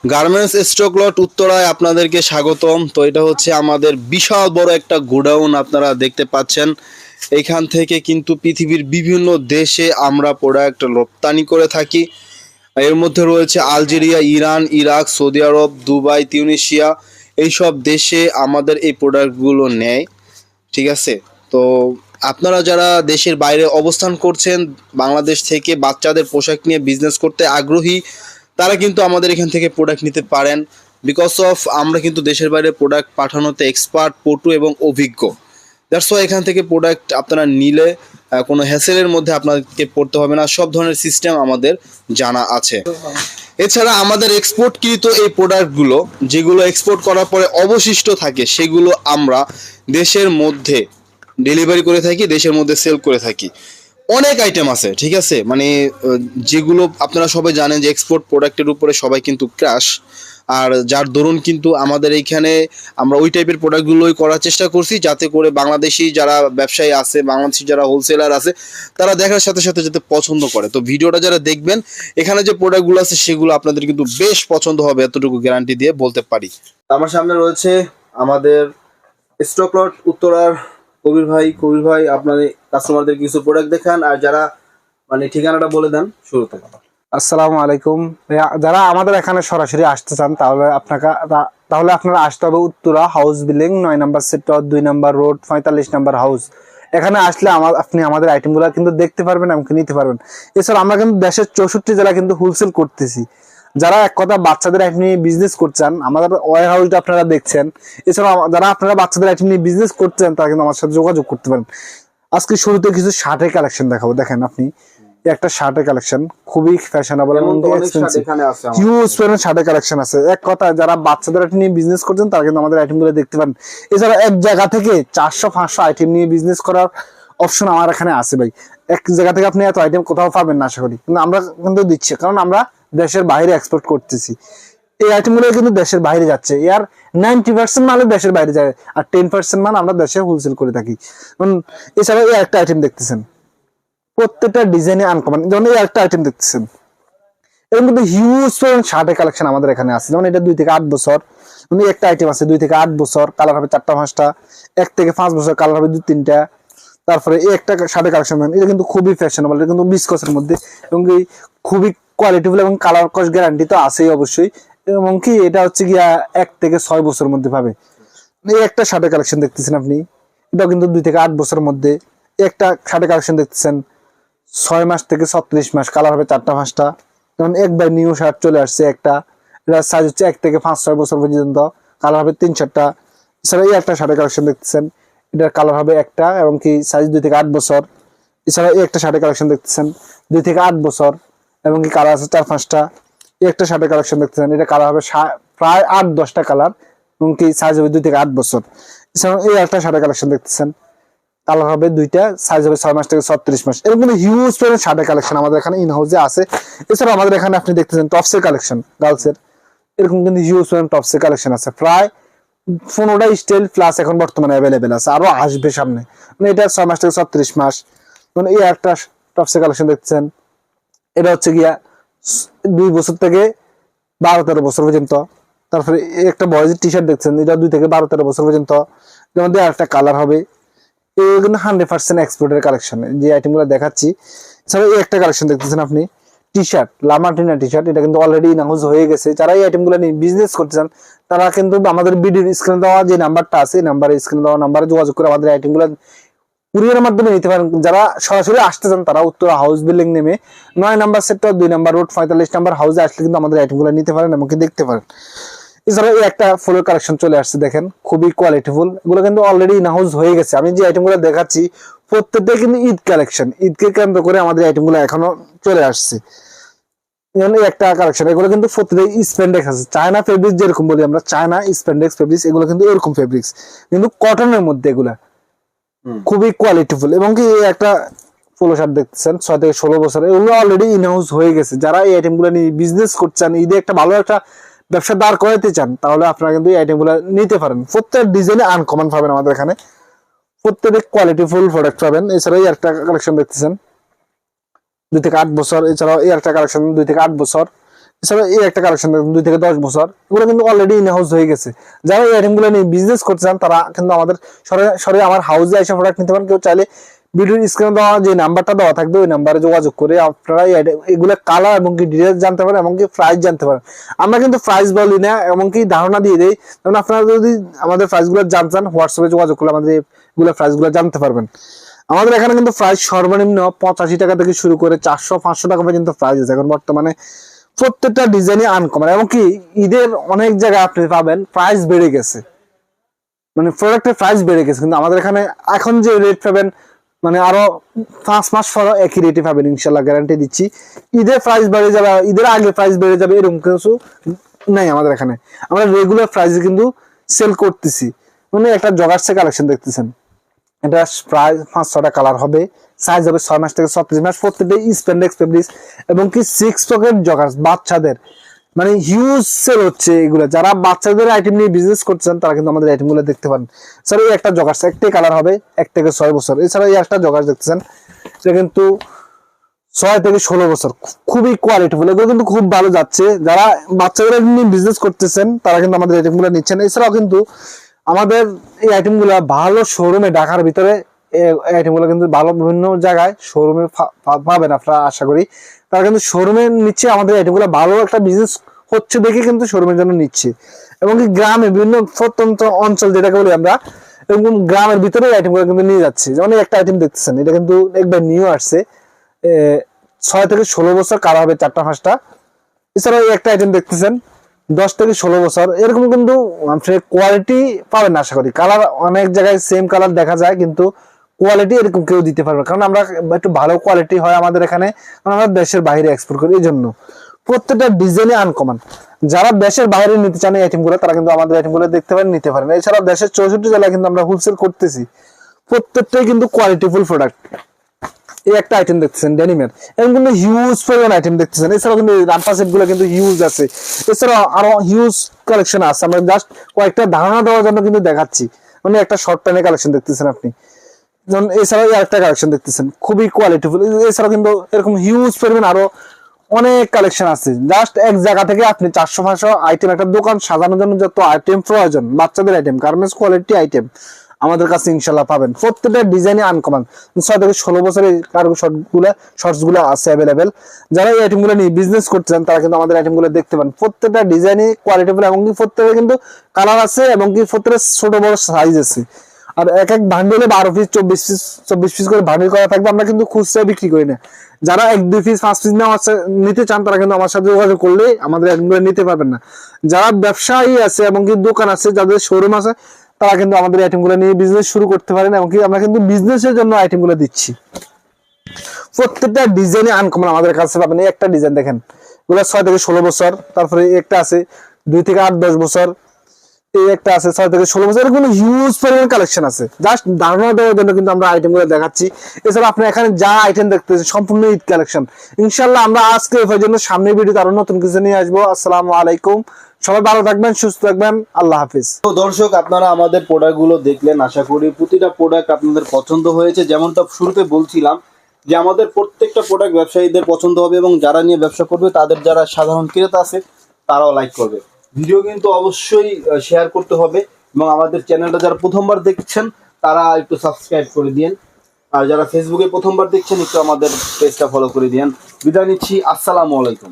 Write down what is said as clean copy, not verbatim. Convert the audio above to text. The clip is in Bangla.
গার্মেন্টস স্টক লট উত্তরায় আপনাদেরকে স্বাগতম। তো এটা হচ্ছে আমাদের বিশাল বড় একটা গোডাউন, আপনারা দেখতে পাচ্ছেন। এখান থেকে কিন্তু পৃথিবীর বিভিন্ন দেশে আমরা প্রোডাক্ট রপ্তানি করে থাকি। এর মধ্যে রয়েছে আলজেরিয়া, ইরান, ইরাক, সৌদি আরব, দুবাই, তিউনিসিয়া, এইসব দেশে আমাদের এই প্রোডাক্টগুলো নেয়। ঠিক আছে, তো আপনারা যারা দেশের বাইরে অবস্থান করছেন, বাংলাদেশ থেকে বাচ্চাদের পোশাক নিয়ে বিজনেস করতে আগ্রহী, তারা কিন্তু আমাদের এখান থেকে প্রোডাক্ট নিতে পারেন। বিকজ অফ আমরা কিন্তু দেশের বাইরে প্রোডাক্ট পাঠানোতে এক্সপার্ট, পটু এবং অভিজ্ঞ। দ্যাটস ওয়াই এখান থেকে প্রোডাক্ট আপনারা নিলে কোনো হ্যাসেলের মধ্যে আপনাকে পড়তে হবে না, সব ধরনের সিস্টেম আমাদের জানা আছে। এছাড়া আমাদের এক্সপোর্টকৃত এই প্রোডাক্টগুলো, যেগুলো এক্সপোর্ট করার পরে অবশিষ্ট থাকে, সেগুলো আমরা দেশের মধ্যে ডেলিভারি করে থাকি, দেশের মধ্যে সেল করে থাকি। অনেক আইটেম আছে, ঠিক আছে, মানে যেগুলো আপনারা সবাই জানেন যে এক্সপোর্ট প্রোডাক্টের উপরে সবাই কিন্তু ক্রাশ। আর যার দরুন কিন্তু আমাদের এইখানে আমরা ওই টাইপের প্রোডাক্টগুলোই করার চেষ্টা করছি, যাতে করে বাংলাদেশি যারা ব্যবসায়ী আছে, বাংলাদেশি যারা হোলসেলার আছে, তারা দেখার সাথে সাথে যাতে পছন্দ করে। তো ভিডিওটা যারা দেখবেন, এখানে যে প্রোডাক্টগুলো আছে সেগুলো আপনাদের কিন্তু বেশ পছন্দ হবে, এতটুকু গ্যারান্টি দিয়ে বলতে পারি। আমার সামনে রয়েছে আমাদের স্টক লট উত্তরার কবির ভাই আপনাদের কাস্টমারদের কিছু প্রোডাক্ট দেখান, আর যারা মানে ঠিকানাটা বলে দেন শুরুতে। আসসালামু আলাইকুম। যারা আমাদের এখানে সরাসরি আসতে চান তাহলে আপনারা আসতে হবে উত্তরা হাউস বিল্ডিং 9 নম্বর সেক্টর 2 নম্বর রোড 45 নম্বর হাউস। এখানে আসলে আপনি আমাদের আইটেমগুলো কিন্তু দেখতে পারবেন এবং নিতে পারবেন। এছাড়া আমরা কিন্তু দেশের 64 জেলা কিন্তু হোলসেল করতেছি। যারা এক কথা বাচ্চাদের আইটেম নিয়ে বিজনেস করছেন, আমাদের ওয়ার হাউসটা আপনারা দেখছেন। এছাড়া যারা আপনারা বাচ্চাদের আইটেম নিয়ে বিজনেস করছেন, তারা কিন্তু আমার সাথে যোগাযোগ করতে পারেন। আজকে শুরুতে কিছু শার্টের কালেকশন দেখাবো। দেখেন আপনি একটা শার্টের কালেকশন, খুবই ফ্যাশনেবল এবং এক্সপেন্সিভ, হিউজ পরিমাণ শার্টের কালেকশন আছে। এক কথা যারা বাচ্চাদের আইটেম নিয়ে বিজনেস করছেন, তারা কিন্তু আমাদের আইটেমগুলো দেখতে পারেন। এছাড়া এক জায়গা থেকে 400-500 আইটেম নিয়ে বিজনেস করার অপশন আমার এখানে আছে ভাই। এক জায়গা থেকে আপনি এত আইটেম কোথাও পাবেন না আশা করি, কিন্তু আমরা কিন্তু দিচ্ছি, কারণ আমরা দেশের বাইরে এক্সপোর্ট করতেছি। এই আইটেমগুলো কিন্তু দেশের বাইরে যাচ্ছে। এর 90% মাল দেশের বাইরে যায়, আর 10% মাল আমরা দেশে হোলসেল করে থাকি। এছাড়া এই একটা আইটেম দেখতেছেন, প্রত্যেকটা ডিজাইনে আনকমন। যেমন এই একটা আইটেম দেখতেছেন, এর মধ্যে হিউজ শার্টের কালেকশন আমাদের এখানে আছে। যেমন এটা 2 থেকে 8 বছর, মানে একটা আইটেম আছে 2 থেকে 8 বছর, কালার হবে 4টা-5টা। 1 থেকে 5 বছর, কালার হবে 2-3টা। তারপরে এই একটা শার্টের কালেকশন, এটা কিন্তু খুবই ফ্যাশনেবল, এটা কিন্তু বিস্কসের মধ্যে, এবং খুবই কোয়ালিটিফুল এবং কালার কস গ্যারান্টি তো আছেই অবশ্যই। এবং কি এটা হচ্ছে গিয়া 1 থেকে 6 বছরের মধ্যে পাবে। এই একটা শার্টের কালেকশন দেখতেছেন আপনি, এটাও কিন্তু 2 থেকে 8 বছরের মধ্যে। একটা শার্টের কালেকশন দেখতেছেন 6 মাস থেকে 36 মাস, কালার হবে 4টা-5টা। যেমন একবার নিউ শার্ট চলে আসছে একটা, এটা সাইজ হচ্ছে 1 থেকে 5-6 বছর পর্যন্ত, কালার হবে 3-4টা। এছাড়া এই একটা শার্টের কালেকশন দেখতেছেন, এটার কালার হবে একটা, এবং কি সাইজ 2 থেকে 8 বছর। এছাড়া এই একটা শার্টের কালেকশন দেখতেছেন 2 থেকে 8 বছর, এবং কি কালার আছে 4-5টা। এই একটা শার্টের কালেকশন দেখতেছেন, এটা কালার হবে প্রায় 8-10টা কালার, এবং কি সাইজ হবে 2 থেকে 8 বছর। এছাড়া এই একটা শার্টের কালেকশন দেখতেছেন, কালার হবে 2টা, সাইজ হবে 6 মাস থেকে 36 মাস। এরকম হিউজ পরিমাণ শার্টের কালেকশন আমাদের এখানে ইন হাউসে আছে। এছাড়া আমাদের এখানে আপনি দেখতেছেন টপসের কালেকশন, গার্লসের এরকম কিন্তু হিউজ পরিমাণ টপসের কালেকশন আছে। প্রায় 15টা স্টাইল প্লাস এখন বর্তমানে অ্যাভেলেবেল আছে, আরো আসবে সামনে। মানে এটা 6 মাস থেকে 36 মাস। মানে এই একটা টপসের কালেকশন দেখছেন, এটা হচ্ছে গিয়া 2 বছর থেকে 12-13 বছর পর্যন্ত। তারপরে একটা বয়েজের টি শার্ট দেখছেন, এটা 2 থেকে 12-13 বছর পর্যন্ত। যেমন একটা কালার হবে, এগুলো কিন্তু 100% এক্সপোর্টের কালেকশন, যে আইটেমগুলো দেখাচ্ছি। এছাড়া এই একটা কালেকশন দেখতেছেন আপনি, টি শার্ট, লামার্টিনা টি শার্ট, এটা কিন্তু অলরেডি ইনহাউস হয়ে গেছে। যারা এই আইটেমগুলো নিয়ে বিজনেস করতে চান, তারা কিন্তু আমাদের ভিডিওর স্ক্রিনে দেওয়া যে নাম্বারটা আছে, স্ক্রিনে দেওয়া নাম্বারে যোগাযোগ করে আমাদের আইটেমগুলো কুরিয়ারের মাধ্যমে নিতে পারেন। যারা সরাসরি আসতে চান, তারা উত্তরা হাউস বিল্ডিং নেমে 9 নম্বর সেক্টর 2 নম্বর রোড 45 নম্বর হাউসে আসলে কিন্তু আমাদের আইটেমগুলো নিতে পারেন এবং দেখতে পারেন। এছাড়া এই একটা ফুলের কালেকশন চলে আসছে, দেখেন খুবই কোয়ালিটিফুল। এগুলো কিন্তু অলরেডি ইনহাউস হয়ে গেছে। আমি যে আইটেমগুলো দেখাচ্ছি প্রত্যেকটাই কিন্তু ঈদ কালেকশন, ঈদকে কেন্দ্র করে আমাদের আইটেমগুলো এখনো চলে আসছে। এই একটা কালেকশন, এগুলো কিন্তু প্রত্যেকটাই স্প্যান্ডেক্স আছে, চায়না ফেব্রিক্স যেরকম বলি আমরা, চায়না স্প্যান্ডেক্স ফেব্রিক্স, এগুলো কিন্তু এরকম ফেব্রিক্স, কিন্তু কটনের মধ্যে এগুলা খুবই কোয়ালিটিফুল। এবং কি একটা পোলো শার্ট দেখতেছেন 6 থেকে 16 বছর, এগুলো অলরেডি ইনহাউস হয়ে গেছে। যারা এই আইটেমগুলো নিয়ে বিজনেস করছেন, ঈদে একটা ভালো একটা ব্যবসা দাঁড় করাতে চান, তাহলে আপনারা কিন্তু এই আইটেমগুলো নিতে পারেন। প্রত্যেক ডিজাইনে আনকমন পাবেন আমাদের এখানে, প্রত্যেক কোয়ালিটিফুল প্রোডাক্ট পাবেন। এছাড়া এই একটা কালেকশন দেখতেছেন 2 থেকে 8 বছর। এছাড়াও এই একটা কালেকশন 2 থেকে 8 বছর, এছাড়া এই একটা কালেকশন 2 থেকে 10 বছর, এগুলো কিন্তু অলরেডি ইন হাউস হয়ে গেছে। যারা এই আইটেমগুলো নিয়ে বিজনেস করতে চান তারা কিন্তু আমাদের সরাসরি আমার হাউসে এসে প্রোডাক্ট নিতে পারেন। কেউ চাইলে ভিডিওর স্ক্রিনে দেওয়া যে নাম্বারটা দেওয়া থাকবে ওই নাম্বারে যোগাযোগ করে আপনারা এগুলো কালার এবং কি ডিটেলস জানতে পারেন, এমনকি প্রাইস জানতে পারেন। আমরা কিন্তু প্রাইস বলি না, এমনকি ধারণা দিয়ে দেই। যেমন আপনারা যদি আমাদের প্রাইসগুলো জানতে চান হোয়াটসঅ্যাপে যোগাযোগ করলে আমাদের এগুলো প্রাইসগুলো জানতে পারবেন। আমাদের এখানে কিন্তু প্রাইস সর্বনিম্ন 85 টাকা থেকে শুরু করে 400-500 টাকা পর্যন্ত প্রাইস আছে এখন বর্তমানে। প্রত্যেকটা ডিজাইনই আনকমন, এমনকি ঈদের অনেক জায়গায় আপনি পাবেন প্রাইস বেড়ে গেছে, মানে প্রোডাক্টের প্রাইস বেড়ে গেছে, কিন্তু আমাদের এখানে এখন যে রেট পাবেন মানে আরো 5 মাস পরে একই রেটে পাবেন ইনশাল্লাহ, গ্যারান্টি দিচ্ছি। ঈদের প্রাইস বেড়ে যাবে, ঈদের আগে প্রাইস বেড়ে যাবে এরকম কিছু নাই আমাদের এখানে। আমরা রেগুলার প্রাইসে কিন্তু সেল করতেছি। মানে একটা জগার্সের কালেকশন দেখতেছেন, এটা প্রায় 5-6টা কালার হবে, সাইজ হবে 6 মাস থেকে 36 মাস, প্রত্যেকটা স্প্যান্ডেক্স ফেব্রিক্স এবং কি 6 পকেট জগার্স বাচ্চাদের, মানে হিউজ সেল হচ্ছে এগুলো। যারা বাচ্চাদের আইটেম নিয়ে বিজনেস করছেন তারা কিন্তু আমাদের আইটেম গুলো দেখতে পারেন। স্যার এই একটা জগার্স একটাই কালার হবে 1 থেকে 6 বছর। এছাড়া এই একটা জগার্স দেখতেছেন, এটা কিন্তু 6 থেকে 16 বছর, খুবই কোয়ালিটিফুল, এগুলো কিন্তু খুব ভালো যাচ্ছে। যারা বাচ্চাদের আইটেম নিয়ে বিজনেস করতেছেন তারা কিন্তু আমাদের আইটেম গুলো নিচ্ছেন। এছাড়াও কিন্তু আমাদের এই আইটেম গুলা ভালো শোরুমে, ঢাকার ভিতরে এই আইটেম গুলো কিন্তু ভালো বিভিন্ন জায়গায় শোরুমে পাবেন আপনারা, আশা করি তারা কিন্তু শোরুমে নিচ্ছে। আমাদের আইটেম গুলো ভালো একটা বিজনেস হচ্ছে দেখে কিন্তু শোরুমের জন্য নিচ্ছে। এবং কি গ্রামে বিভিন্ন প্রত্যন্ত অঞ্চল যেটাকে বলি আমরা, এবং গ্রামের ভিতরে আইটেম গুলো কিন্তু নিয়ে যাচ্ছে। যেমন একটা আইটেম দেখতেছেন, এটা কিন্তু একবার নিউ আসছে, 6 থেকে 16 বছর, কালার হবে 4টা-5টা। এছাড়াও এই একটা আইটেম দেখতেছেন 10 থেকে 16 বছর, এরকম কিন্তু কোয়ালিটি পাবেন আশা করি। কালার অনেক জায়গায় সেম কালার দেখা যায়, কিন্তু কোয়ালিটি এরকম কেউ দিতে পারবে, কারণ আমরা একটু ভালো কোয়ালিটি হয় আমাদের এখানে, আমরা দেশের বাইরে এক্সপোর্ট করি। এই জন্য প্রত্যেকটা ডিজাইনে আনকমন। যারা দেশের বাইরে নিতে চান এই আইটেম গুলো তারা কিন্তু আমাদের আইটেম গুলো দেখতে পারেন, নিতে পারেন। এছাড়া দেশের 64 জেলায় কিন্তু আমরা হোলসেল করতেছি, প্রত্যেকটাই কিন্তু কোয়ালিটিফুল প্রোডাক্ট। এই একটা আইটেম দেখতেছেন ডেনিমের, এরকম কিন্তু হিউজ পরিমাণ আইটেম দেখতেছেন। এছাড়াও কিন্তু রামপা সেট গুলো কিন্তু হিউজ আছে, এছাড়াও আরো হিউজ কালেকশন আছে। আমরা জাস্ট কয়েকটা ধারণা দেওয়ার জন্য কিন্তু দেখাচ্ছি। মানে একটা শর্ট প্যান্টের কালেকশন দেখতেছেন আপনি, যেমন এছাড়াও একটা কালেকশন দেখতেছেন খুবই কোয়ালিটিফুল। এছাড়াও কিন্তু এরকম হিউজ পরিমাণ আরো অনেক কালেকশন আছে। জাস্ট এক জায়গা থেকে আপনি 400-500 আইটেম, একটা দোকান সাজানোর জন্য যত আইটেম প্রয়োজন, বাচ্চাদের আইটেম, গার্মেন্টস কোয়ালিটি আইটেম আমাদের কাছে ইনশাল্লাহ পাবেন। প্রত্যেকটা ডিজাইনে আনকমন। 6 থেকে 16 বছরের কার্গো শর্টস গুলো আছে অ্যাভেলেবেল। যারা এই আইটেম গুলো নিয়ে বিজনেস করতে চান তারা কিন্তু আমাদের আইটেম গুলো দেখতে পান। প্রত্যেকটা ডিজাইনে কোয়ালিটিফুল, এবং কি প্রত্যেকটা কিন্তু কালার আছে, এবং কি প্রত্যেকটা ছোট বড় সাইজ আছে। আর এক এক বান্ডেলে 12 পিস 24 পিস করে বান্ডেল করা থাকবে। আমরা কিন্তু খুচরা বিক্রি করি না। যারা 1-2 পিস 5 পিস নিতে চান তারা কিন্তু আমার সাথে যোগাযোগ করলে আমাদের আইটেমগুলো নিতে পারবেন না। যারা ব্যবসায়ী আছে এবং কি দোকান আছে, যাদের শোরুম আছে, তারা কিন্তু আমাদের আইটেমগুলো নিয়ে বিজনেস শুরু করতে পারেন, এবং কি আমরা কিন্তু বিজনেসের জন্য আইটেমগুলো দিচ্ছি। প্রত্যেকটা ডিজাইনে আনকমন আমাদের কাছে পাবেন। এই একটা ডিজাইন দেখেন, এগুলো 6 থেকে 16 বছর। তারপরে একটা আছে 2 থেকে 8-10 বছর। এই একটা আছে 6 থেকে 16 বছর। এরকম হিউজ পরিমাণ কালেকশন আছে। জাস্ট ধারণা দেওয়ার জন্য কিন্তু আমরা আইটেমগুলো দেখাচ্ছি। এছাড়া আপনি এখানে যা আইটেম দেখতেছেন সম্পূর্ণ ঈদ কালেকশন। ইনশাআল্লাহ আমরা আজকে এই জন্য সামনের ভিডিওতে আরো নতুন কিছু নিয়ে আসবো। আসসালামু আলাইকুম, সবাই ভালো থাকবেন, সুস্থ থাকবেন, আল্লাহ হাফিজ। তো দর্শক, আপনারা আমাদের প্রোডাক্টগুলো দেখলেন, আশা করি প্রতিটা প্রোডাক্ট আপনাদের পছন্দ হয়েছে। যেমনটা শুরুতে বলছিলাম যে আমাদের প্রত্যেকটা প্রোডাক্ট ব্যবসায়ীদের পছন্দ হবে, এবং যারা নিয়ে ব্যবসা করবে তাদের যারা সাধারণ ক্রেতা আছে তারাও লাইক করবে। ভিডিও কিন্তু অবশ্যই শেয়ার করতে হবে, এবং আমাদের চ্যানেলটা যারা প্রথমবার দেখছেন তারা একটু সাবস্ক্রাইব করে দিন, আর যারা ফেসবুকে প্রথমবার দেখছেন একটু আমাদের পেজটা ফলো করে দিন। বিদায় নিচ্ছি, আসসালামু আলাইকুম।